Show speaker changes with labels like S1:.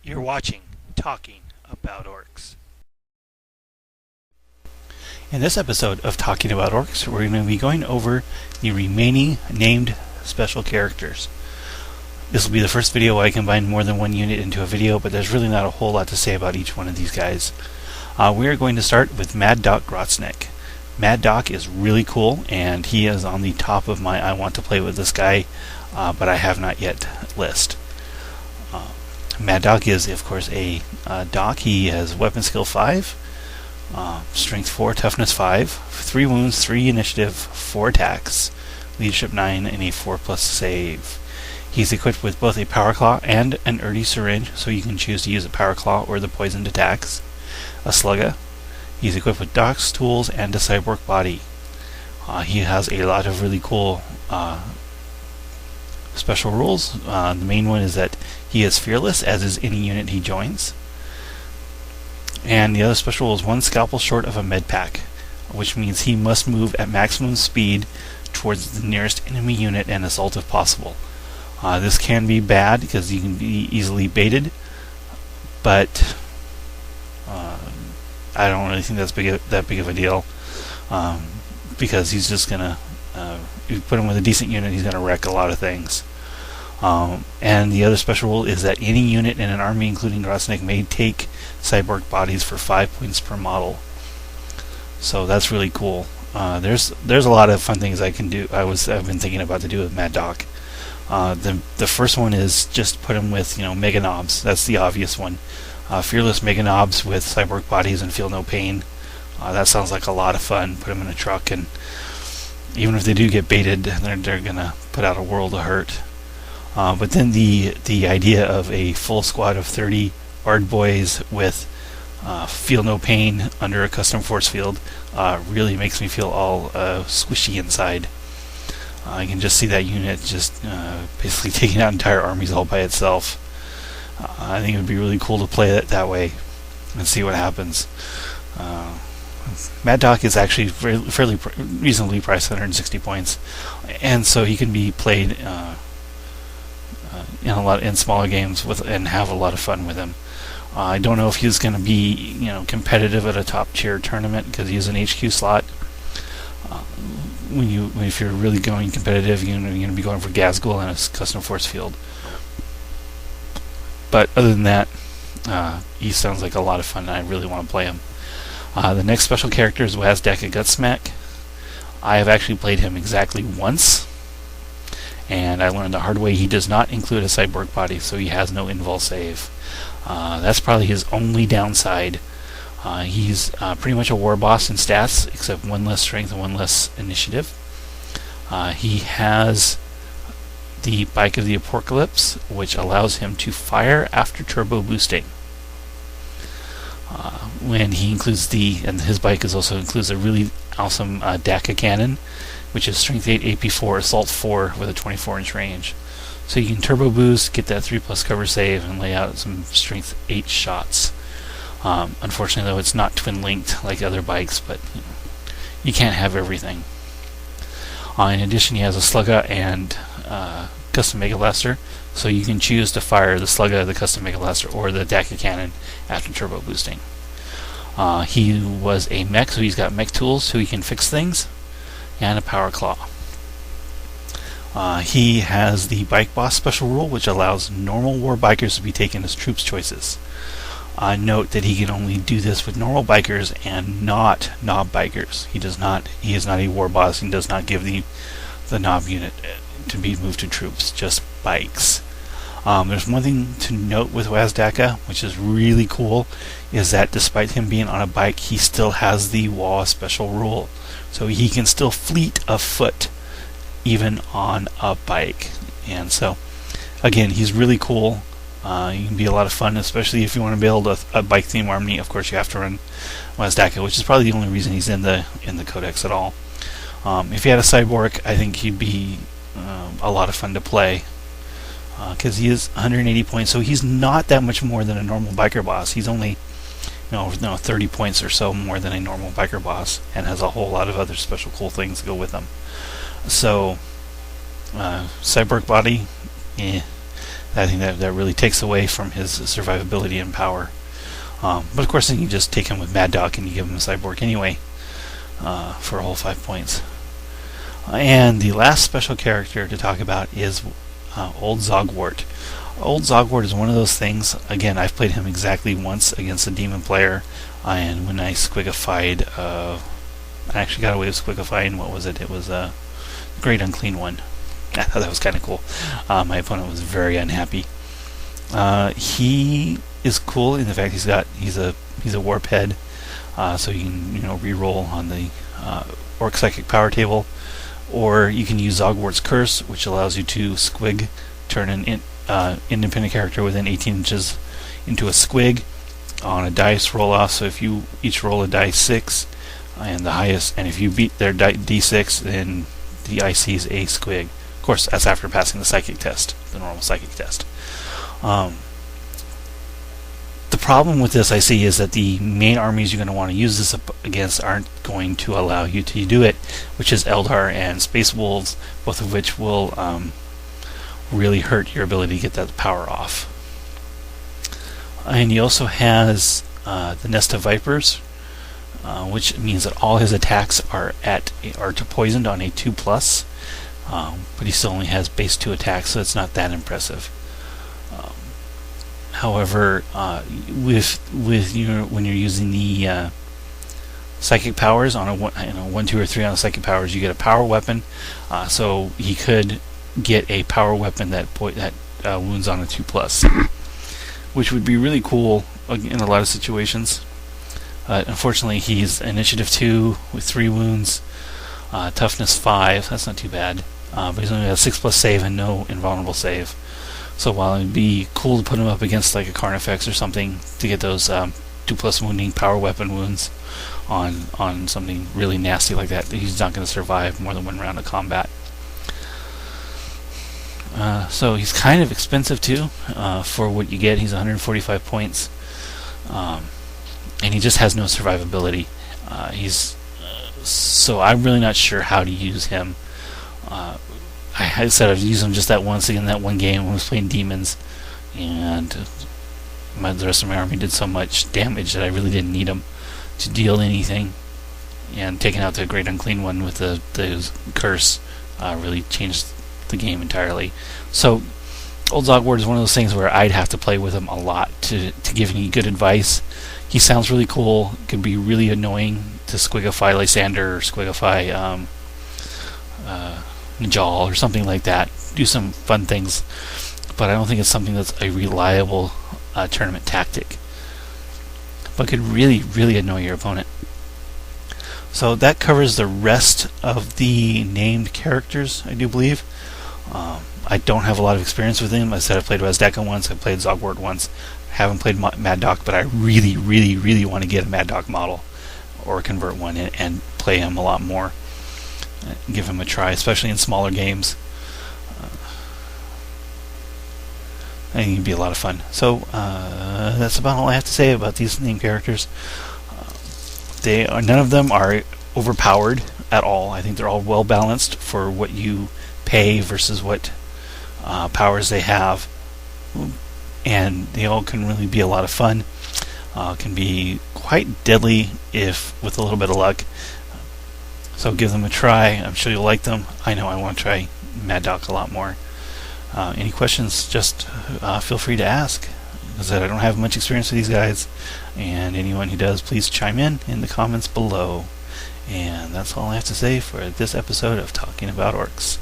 S1: You're watching Talking About Orks. In this episode of Talking About Orks, we're going to be going over the remaining named special characters. This will be the first video where I combine more than one unit into a video, but there's really not a whole lot to say about each one of these guys. We are going to start with Mad Doc Godsmack. Mad Doc is really cool, and he is on the top of my I want to play with this guy, but I have not yet list. Mad Doc is, of course, a Doc. He has weapon skill 5, strength 4, toughness 5, 3 wounds, 3 initiative, 4 attacks, leadership 9, and a 4+ save. He's equipped with both a power claw and an early syringe, so you can choose to use a power claw or the poisoned attacks. A slugger. He's equipped with Doc's tools and a cyborg body. He has a lot of really cool special rules. The main one is that he is fearless, as is any unit he joins. And the other special rule is 1 scalpel short of a med pack, which means he must move at maximum speed towards the nearest enemy unit and assault if possible. This can be bad because you can be easily baited, but I don't really think that's that big of a deal, because he's just gonna, if you put him with a decent unit, he's gonna wreck a lot of things. And the other special rule is that any unit in an army, including Godsmack, may take cyborg bodies for 5 points per model. So that's really cool. There's a lot of fun things I can do. I've been thinking about to do with Mad Doc. The first one is just put him with Mega Knobs. That's the obvious one. Fearless Mega Knobs with cyborg bodies and feel no pain. That sounds like a lot of fun. Put them in a truck, and even if they do get baited, they're gonna put out a world of hurt. But then the idea of a full squad of 30 Ard boys with feel no pain under a custom force field really makes me feel all squishy inside. I can just see that unit just basically taking out entire armies all by itself. I think it would be really cool to play it that way and see what happens. Mad Doc is actually fairly reasonably priced, 160 points, and so he can be played in smaller games and have a lot of fun with him. I don't know if he's going to be competitive at a top tier tournament because he is an HQ slot. If you're really going competitive, you're going to be going for Gazgul and a custom force field. But other than that, he sounds like a lot of fun, and I really want to play him. The next special character is Wazdakka and Godsmack. I have actually played him exactly once, and I learned the hard way he does not include a cyborg body, so he has no invul save. That's probably his only downside. He's pretty much a war boss in stats, except 1 less strength and 1 less initiative. He has the Bike of the Apocalypse, which allows him to fire after turbo boosting. When he includes and his bike also includes a really awesome Daca cannon, which is strength 8, AP 4, assault 4 with a 24-inch range. So you can turbo boost, get that 3+ cover save, and lay out some strength 8 shots. Unfortunately, though, it's not twin linked like other bikes, but you can't have everything. In addition, he has a Slugga and custom Mega Blaster, so you can choose to fire the Slugga, the custom Mega Blaster, or the Daca cannon after turbo boosting. He was a mech, so he's got mech tools, so he can fix things, and a power claw. He has the Bike Boss special rule, which allows normal war bikers to be taken as troops choices. Note that he can only do this with normal bikers and not knob bikers. He is not a war boss and does not give the knob unit to be moved to troops, just bikes. There's one thing to note with Wazdakka, which is really cool, is that despite him being on a bike, he still has the Waw special rule. So he can still fleet afoot even on a bike. And so, again, he's really cool. He can be a lot of fun, especially if you want to build a bike theme army. Of course, you have to run Wazdakka, which is probably the only reason he's in the codex at all. If he had a cyborg, I think he'd be a lot of fun to play, because he is 180 points, so he's not that much more than a normal biker boss. He's only 30 points or so more than a normal biker boss, and has a whole lot of other special cool things to go with him. So cyborg body, I think that really takes away from his survivability and power. But of course, then you just take him with Mad Dog and you give him a cyborg anyway for a whole 5 points. And the last special character to talk about is Old Zogwort. Old Zogwort is one of those things. Again, I've played him exactly once against a demon player, and when I squigified, I actually got away with squigifying. What was it? It was a Great Unclean One. I thought that was kind of cool. My opponent was very unhappy. He is cool in the fact he's a warp head, so you can re-roll on the Orc Psychic Power table, or you can use Zogwart's Curse, which allows you to squig, turn an independent character within 18 inches into a squig on a dice roll-off. So if you each roll a dice 6, and if you beat their d6, then the IC is a squig. Of course, that's after passing the psychic test, the normal psychic test. The problem with this, I see, is that the main armies you're going to want to use this against aren't going to allow you to do it, which is Eldar and Space Wolves, both of which will really hurt your ability to get that power off. And he also has the Nest of Vipers, which means that all his attacks are poisoned on a 2+, but he still only has base 2 attacks, so it's not that impressive. However, when you're using the psychic powers on a 1, 2, or 3 on the psychic powers, you get a power weapon. So he could get a power weapon that wounds on a 2+, which would be really cool in a lot of situations. Unfortunately, he's initiative 2 with 3 wounds, toughness 5. That's not too bad, but he's only got a 6+ save and no invulnerable save. So while it'd be cool to put him up against like a Carnifex or something to get those 2+ wounding power weapon wounds on something really nasty like that, he's not going to survive more than 1 round of combat. So he's kind of expensive too for what you get. He's 145 points, and he just has no survivability. So I'm really not sure how to use him. I said I've used him just that once in that one game when I was playing demons, and the rest of my army did so much damage that I really didn't need him to deal anything. And taking out the Great Unclean One with the curse really changed the game entirely. So Old Zogwart is one of those things where I'd have to play with him a lot to give any good advice. He sounds really cool. Can be really annoying to squigify Lysander or squigify Najal or something like that. Do some fun things, but I don't think it's something that's a reliable tournament tactic. But could really, really annoy your opponent. So that covers the rest of the named characters, I do believe. I don't have a lot of experience with him. I said I played Woz Daca once, I played Zogwart once. Haven't played Mad Dog, but I really, really, really want to get a Mad Dog model or convert one and play him a lot more. Give him a try, especially in smaller games. I think it'd be a lot of fun. So that's about all I have to say about these named characters. None of them are overpowered at all. I think they're all well balanced for what you pay versus what powers they have, and they all can really be a lot of fun. Can be quite deadly if with a little bit of luck. So give them a try. I'm sure you'll like them. I know I want to try Mad Dog a lot more. Any questions, just feel free to ask. As I said, I don't have much experience with these guys, and anyone who does, please chime in the comments below. And that's all I have to say for this episode of Talking About Orcs.